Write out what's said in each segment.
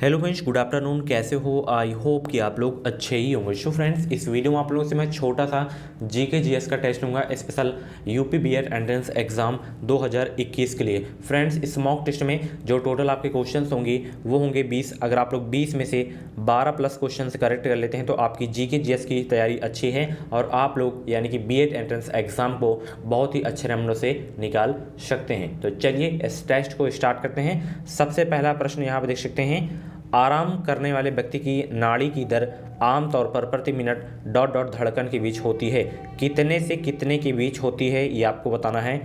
Hello friends, good afternoon. कैसे हो? I hope कि आप लोग अच्छे ही होंगे। सो फ्रेंड्स, इस वीडियो में आप लोगों से मैं छोटा सा जीके जीएस का टेस्ट लूँगा special UP BEd entrance exam 2021 के लिए। फ्रेंड्स, इस मॉक टेस्ट में जो टोटल आपके क्वेश्चंस होंगे वो होंगे 20। अगर आप लोग 20 में से 12 प्लस क्वेश्चन करेक्ट कर लेते हैं तो आपकी जीके जीएस की तैयारी अच्छी है और आप लोग यानी कि बीएड एंट्रेंस एग्जाम को बहुत ही अच्छे नंबरों से निकाल सकते हैं। तो चलिए इस टेस्ट को स्टार्ट करते हैं। सबसे पहला प्रश्न यहाँ पर देख सकते हैं, आराम करने वाले व्यक्ति की नाड़ी की दर आमतौर पर प्रति मिनट डॉट डॉट धड़कन के बीच होती है। कितने से कितने के बीच होती है ये आपको बताना है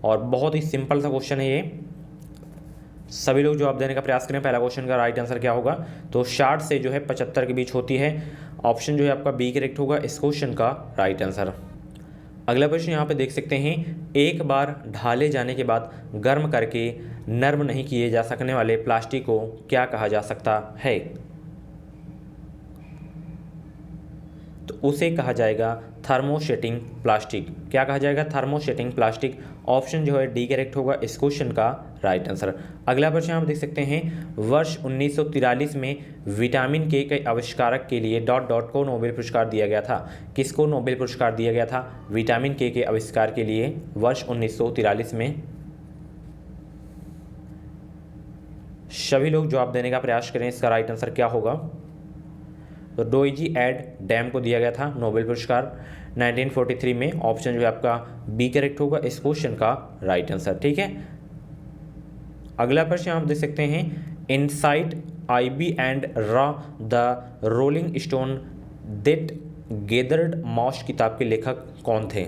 और बहुत ही सिंपल सा क्वेश्चन है ये। सभी लोग जवाब देने का प्रयास करें। पहला क्वेश्चन का राइट आंसर क्या होगा? तो 60 से जो है 75 के बीच होती है। ऑप्शन जो है आपका बी करेक्ट होगा इस क्वेश्चन का राइट आंसर। अगला प्रश्न यहाँ पे देख सकते हैं, एक बार ढाले जाने के बाद गर्म करके नर्म नहीं किए जा सकने वाले प्लास्टिक को क्या कहा जा सकता है? तो उसे कहा जाएगा थर्मोसेटिंग प्लास्टिक। क्या कहा जाएगा? Thermosetting plastic. ऑप्शन जो है डी करेक्ट होगा इस क्वेश्चन का राइट आंसर। अगला प्रश्न आप देख सकते हैं, वर्ष 1943 में विटामिन के के आविष्कारक के लिए डॉट डॉट को नोबेल पुरस्कार दिया गया था। किसको नोबेल पुरस्कार दिया गया था विटामिन के आविष्कार के लिए वर्ष 1943 में? सभी लोग जवाब देने का प्रयास करें। इसका राइट आंसर क्या होगा? तो डोइजी एड डैम को दिया गया था नोबेल पुरस्कार 1943 में। ऑप्शन जो है आपका बी करेक्ट होगा इस क्वेश्चन का राइट आंसर। ठीक है, अगला प्रश्न आप देख सकते हैं, इनसाइट आईबी एंड रॉ the rolling stone that gathered moss किताब के लेखक कौन थे?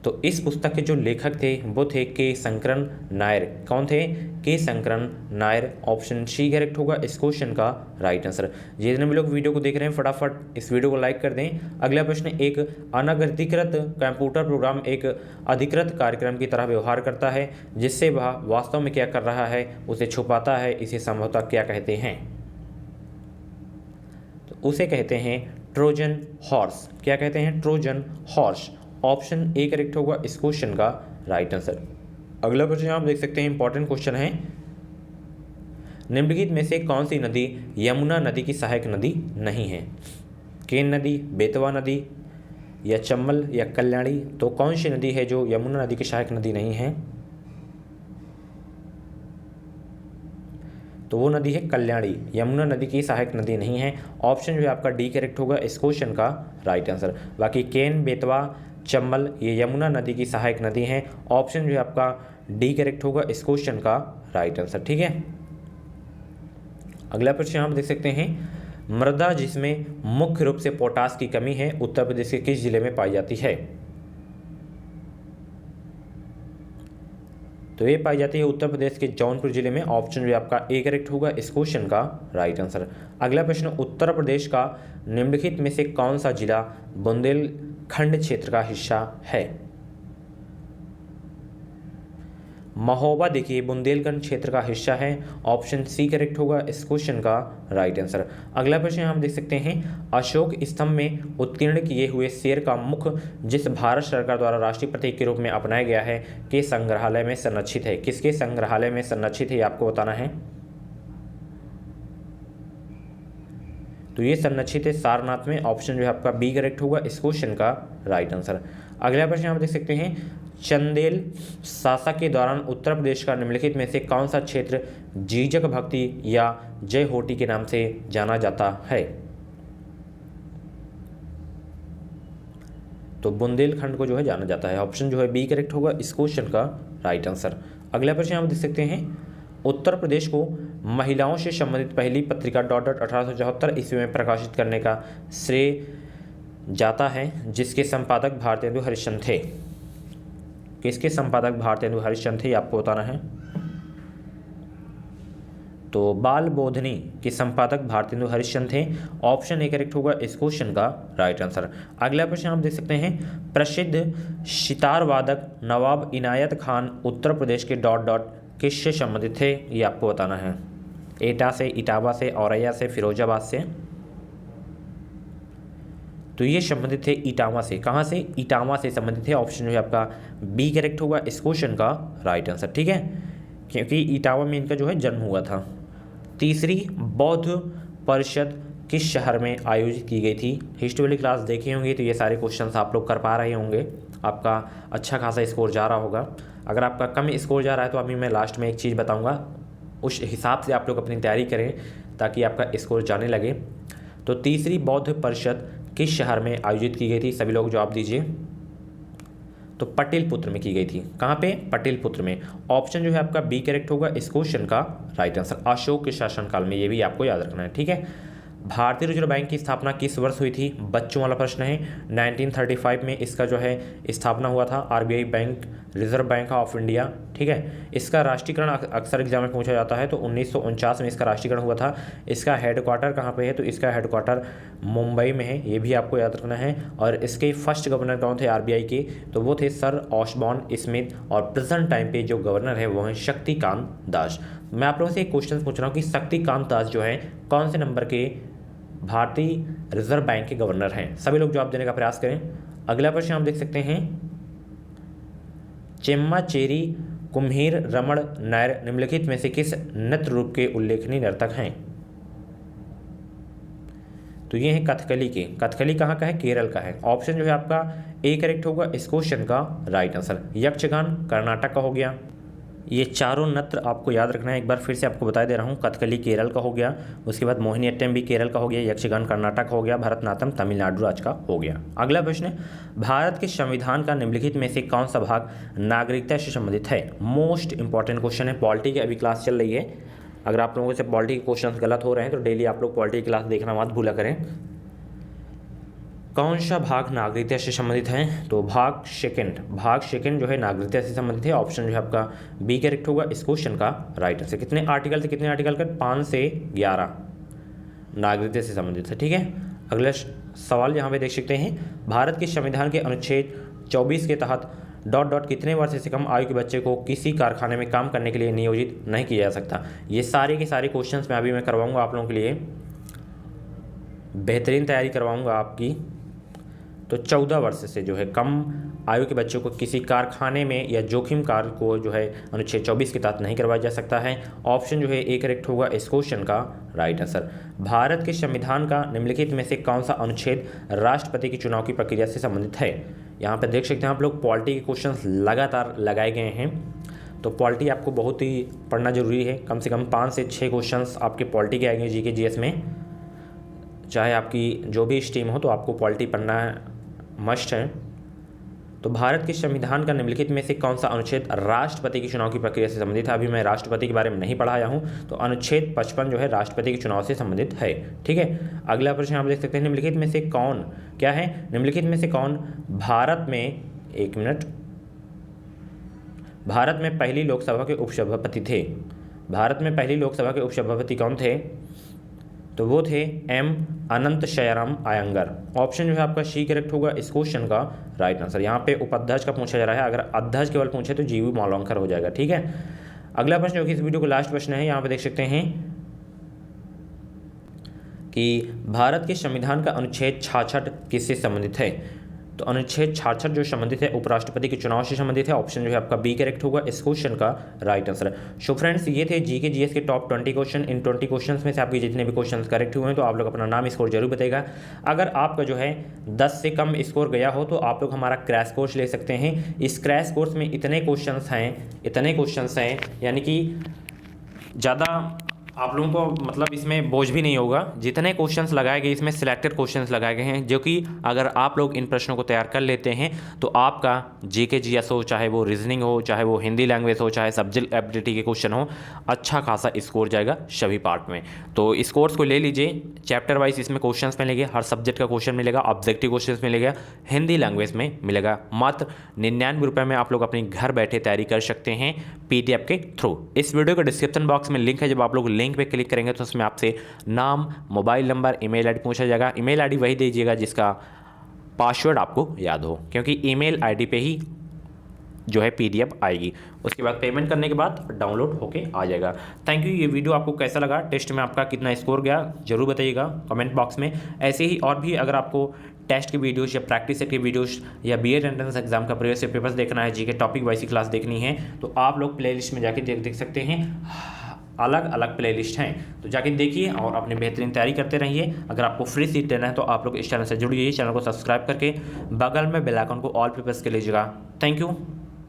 तो इस पुस्तक के जो लेखक थे वो थे के शंकरन नायर। कौन थे? K Shankaran Nair. Option C correct होगा इस क्वेश्चन का राइट आंसर। जितने भी लोग वीडियो को देख रहे हैं फटाफट इस वीडियो को लाइक कर दें। अगला प्रश्न, एक अनधिकृत कंप्यूटर प्रोग्राम एक अधिकृत कार्यक्रम की तरह व्यवहार करता है जिससे वह वास्तव में क्या कर रहा है उसे छुपाता है। इसे संभवतः क्या कहते हैं? तो उसे कहते हैं ट्रोजन हॉर्स। क्या कहते हैं? Trojan horse. Option A correct होगा इस क्वेश्चन का राइट आंसर। अगला प्रश्न आप देख सकते हैं, इंपॉर्टेंट क्वेश्चन है, निम्नलिखित में से कौन सी नदी यमुना नदी की सहायक नदी नहीं है? केन नदी, बेतवा नदी या चंबल या कल्याणी? तो कौन सी नदी है जो यमुना नदी की सहायक नदी नहीं है? तो वो नदी है कल्याणी। यमुना नदी की सहायक नदी नहीं है। ऑप्शन जो है आपका डी करेक्ट होगा इस क्वेश्चन का राइट आंसर। बाकी केन, बेतवा, चंबल ये यमुना नदी की सहायक नदी हैं। ऑप्शन जो है आपका डी करेक्ट होगा इस क्वेश्चन का राइट आंसर। ठीक है, अगला प्रश्न आप देख सकते हैं, मृदा जिसमें मुख्य रूप से पोटास की कमी है उत्तर प्रदेश के किस जिले में पाई जाती है? तो ये पाई जाती है उत्तर प्रदेश के जौनपुर जिले में। ऑप्शन जो आपका ए करेक्ट होगा इस क्वेश्चन का राइट आंसर। अगला प्रश्न, उत्तर प्रदेश का निम्नलिखित में से कौन सा जिला बुंदेलखंड क्षेत्र का हिस्सा है? महोबा देखिए बुंदेलखंड क्षेत्र का हिस्सा है। ऑप्शन सी करेक्ट होगा इस क्वेश्चन का राइट आंसर। अगला प्रश्न हम देख सकते हैं, अशोक स्तंभ में उत्कीर्ण किए हुए शेर का मुख जिस भारत सरकार द्वारा राष्ट्रीय प्रतीक के रूप में अपनाया गया है के संग्रहालय में संरक्षित है? किसके संग्रहालय में संरक्षित है ये आपको बताना है। तो ये संरक्षित है सारनाथ में। ऑप्शन जो है आपका बी करेक्ट होगा इस क्वेश्चन का राइट आंसर। अगला प्रश्न आप देख सकते हैं, चंदेल शासक के दौरान उत्तर प्रदेश का निम्नलिखित में से कौन सा क्षेत्र जीजक भक्ति या जय होटी के नाम से जाना जाता है? तो बुंदेलखंड को जो है जाना जाता है। ऑप्शन जो है बी करेक्ट होगा इस क्वेश्चन का राइट आंसर। अगला प्रश्न आप देख सकते हैं, उत्तर प्रदेश को महिलाओं से संबंधित पहली पत्रिका डॉट डॉट 1874 ईस्वी में प्रकाशित करने का श्रेय जाता है जिसके संपादक भारतेंदु हरिश्चंद्र थे? किसके संपादक भारतेंदु हरिश्चंद्र थे आपको बताना है। तो बाल बोधनी के संपादक भारतेंदु हरिश्चंद्र थे। ऑप्शन ए करेक्ट होगा इस क्वेश्चन का राइट आंसर। अगला प्रश्न आप देख सकते हैं, प्रसिद्ध सितार वादक नवाब इनायत खान उत्तर प्रदेश के डॉट डॉट किससे संबंधित थे ये आपको बताना है। एटा से, इटावा से, औरैया से, फिरोजाबाद से? तो ये संबंधित थे इटावा से। कहाँ से? इटावा से संबंधित थे। ऑप्शन जो है आपका बी करेक्ट होगा इस क्वेश्चन का राइट आंसर। ठीक है, क्योंकि इटावा में इनका जो है जन्म हुआ था। तीसरी, बौद्ध परिषद किस शहर में आयोजित की गई थी? हिस्ट्री वाली क्लास देखी होंगी तो ये सारे क्वेश्चंस आप लोग कर पा रहे होंगे, आपका अच्छा खासा स्कोर जा रहा होगा। अगर आपका कम स्कोर जा रहा है तो अभी मैं लास्ट में एक चीज़ बताऊंगा, उस हिसाब से आप लोग अपनी तैयारी करें ताकि आपका स्कोर जाने लगे। तो तीसरी बौद्ध परिषद किस शहर में आयोजित की गई थी? सभी लोग जवाब दीजिए। तो पटेलपुत्र में की गई थी। कहाँ पे? पटेलपुत्र में। ऑप्शन जो है आपका बी करेक्ट होगा इस क्वेश्चन का राइट आंसर। अशोक के शासनकाल में, ये भी आपको याद रखना है, ठीक है। भारतीय रिजर्व बैंक की स्थापना किस वर्ष हुई थी? बच्चों वाला प्रश्न है। 1935 में इसका जो है स्थापना हुआ था, RBI bank, reserve bank of India, ठीक है। इसका राष्ट्रीयकरण अक्सर एग्जाम में पूछा जाता है, तो 1949 में इसका राष्ट्रीयकरण हुआ था। इसका हेडक्वार्टर कहाँ पे है? तो इसका हेडक्वार्टर मुंबई में है, ये भी आपको याद रखना है। और इसके फर्स्ट गवर्नर कौन थे आरबीआई के? तो वो थे सर ऑशबॉर्न स्मिथ, और प्रेजेंट टाइम पे जो गवर्नर है वो है शक्तिकांत दास। मैं आप लोगों से एक क्वेश्चन पूछ रहा हूँ कि शक्तिकांत दास जो है कौन से नंबर के भारतीय रिजर्व बैंक के गवर्नर हैं? सभी लोग जवाब देने का प्रयास करें। अगला प्रश्न आप देख सकते हैं, चेम्माचेरी कुम्हीर रमण नायर निम्नलिखित में से किस नृत्य रूप के उल्लेखनीय नर्तक हैं? तो ये है कथकली के। कथकली कहाँ का है? केरल का है। ऑप्शन जो है आपका ए करेक्ट होगा इस क्वेश्चन का राइट आंसर। यक्षगान कर्नाटक का हो गया। ये चारों नृत्य आपको याद रखना है, एक बार फिर से आपको बता दे रहा हूँ। कथकली केरल का हो गया, उसके बाद मोहिनीअट्टम भी केरल का हो गया, यक्षगान कर्नाटक हो गया, भरतनाट्यम तमिलनाडु राज्य का हो गया। अगला प्रश्न है, भारत के संविधान का निम्नलिखित में से कौन सा भाग नागरिकता से संबंधित है? मोस्ट इंपॉर्टेंट क्वेश्चन है। पॉलिटी की अभी क्लास चल रही है, अगर आप लोगों से पॉलिटी के क्वेश्चन गलत हो रहे हैं तो डेली आप लोग पॉलिटी क्लास देखना मत भूला करें। कौन सा भाग नागरिकता से संबंधित है? तो भाग सेकंड जो है नागरिकता से संबंधित है। ऑप्शन जो है आपका बी करेक्ट होगा इस क्वेश्चन का राइट आंसर। कितने आर्टिकल थे? कितने आर्टिकल का? 5 से 11 नागरिकता से संबंधित है, ठीक है। अगला सवाल यहाँ पे देख सकते हैं, भारत के संविधान के अनुच्छेद 24 के तहत कितने वर्ष से कम आयु के बच्चे को किसी कारखाने में काम करने के लिए नियोजित नहीं किया जा सकता? ये सारे के सारे क्वेश्चंस मैं करवाऊंगा आप लोगों के लिए, बेहतरीन तैयारी करवाऊंगा आपकी। तो 14 वर्ष से जो है कम आयु के बच्चों को किसी कारखाने में या जोखिम कार्य को जो है अनुच्छेद 24 के तहत नहीं करवाया जा सकता है। ऑप्शन जो है ए करेक्ट होगा इस क्वेश्चन का राइट आंसर। भारत के संविधान का निम्नलिखित में से कौन सा अनुच्छेद राष्ट्रपति के चुनाव की प्रक्रिया से संबंधित है? यहाँ पर देख सकते हैं आप लोग, पॉलिटी के क्वेश्चन लगातार लगाए गए हैं, तो पॉलिटी आपको बहुत ही पढ़ना जरूरी है। कम से कम 5 से 6 क्वेश्चन आपके पॉलिटी के आएंगे जीके जीएस में, चाहे आपकी जो भी स्ट्रीम हो, तो आपको पॉलिटी पढ़ना मस्ट है। तो भारत के संविधान का निम्नलिखित में से कौन सा अनुच्छेद राष्ट्रपति के चुनाव की प्रक्रिया से संबंधित है? अभी मैं राष्ट्रपति के बारे में नहीं पढ़ाया हूं, तो अनुच्छेद 55 जो है राष्ट्रपति के चुनाव से संबंधित है, ठीक है। अगला प्रश्न आप देख सकते हैं, निम्नलिखित में से कौन, क्या है? निम्नलिखित में से कौन भारत में, एक मिनट, भारत में पहली लोकसभा के उपसभापति थे? भारत में पहली लोकसभा के उपसभापति कौन थे? तो वो थे एम अनंत शयराम अयंगर। ऑप्शन जो है आपका सी करेक्ट होगा इस क्वेश्चन का राइट आंसर। यहाँ पे उपाध्यक्ष का पूछा जा रहा है, अगर अध्यक्ष केवल पूछे तो जीवी मालवंकर हो जाएगा, ठीक है। अगला प्रश्न जो कि इस वीडियो का लास्ट प्रश्न है, यहाँ पे देख सकते हैं कि भारत के संविधान का अनुच्छेद 66 किससे संबंधित है? तो अनुच्छेद 66 जो संबंधित है उपराष्ट्रपति के चुनाव से संबंधित है। ऑप्शन जो है आपका बी करेक्ट होगा इस क्वेश्चन का राइट आंसर। सो फ्रेंड्स, ये थे जीके जीएस के टॉप 20 क्वेश्चन। इन 20 क्वेश्चंस में से आपके जितने भी क्वेश्चंस करेक्ट हुए हैं तो आप लोग अपना नाम स्कोर जरूर बताइएगा। अगर आपका जो है 10 से कम स्कोर गया हो तो आप लोग हमारा क्रैश कोर्स ले सकते हैं। इस क्रैश कोर्स में इतने क्वेश्चंस हैं यानी कि ज़्यादा आप लोगों को मतलब इसमें बोझ भी नहीं होगा। जितने क्वेश्चंस लगाए गए इसमें सिलेक्टेड क्वेश्चंस लगाए गए हैं, जो कि अगर आप लोग इन प्रश्नों को तैयार कर लेते हैं तो आपका जीके जीएस हो, चाहे वो रीजनिंग हो, चाहे वो हिंदी लैंग्वेज हो, चाहे सब्जेक्ट एबिलिटी के क्वेश्चन हो, अच्छा खासा स्कोर जाएगा सभी पार्ट में। तो इस कोर्स को ले लीजिए, चैप्टर वाइज इसमें क्वेश्चन मिलेंगे, हर सब्जेक्ट का क्वेश्चन मिलेगा, ऑब्जेक्टिव क्वेश्चन मिलेगा, हिंदी लैंग्वेज में मिलेगा। मात्र 99 रुपये में आप लोग अपनी घर बैठे तैयारी कर सकते हैं PDF के थ्रू। इस वीडियो के डिस्क्रिप्शन बॉक्स में लिंक है, जब आप लोग लिंक पे क्लिक करेंगे तो उसमें आपसे नाम, मोबाइल नंबर, ईमेल आईडी पूछा जाएगा। ईमेल आईडी वही दीजिएगा जिसका पासवर्ड आपको याद हो, क्योंकि ईमेल आईडी पे ही जो है PDF आएगी। उसके बाद पेमेंट करने के बाद डाउनलोड होके आ जाएगा। Thank you. ये वीडियो आपको कैसा लगा, टेस्ट में आपका कितना स्कोर गया, जरूर बताइएगा कमेंट बॉक्स में। ऐसे ही और भी अगर आपको टेस्ट की वीडियोस या प्रैक्टिस सेट की वीडियोस या बीएड एंट्रेंस एग्जाम का प्रीवियस पेपर्स देखना है, जीके टॉपिक वाइज क्लास देखनी है, तो आप लोग प्लेलिस्ट में जाके देख सकते हैं। अलग अलग प्लेलिस्ट हैं, तो जाके देखिए और अपनी बेहतरीन तैयारी करते रहिए। अगर आपको फ्री सीट लेना है तो आप लोग इस चैनल से जुड़िए, चैनल को सब्सक्राइब करके बगल में बेल आइकन को ऑल पेपर्स के लीजिएगा। Thank you.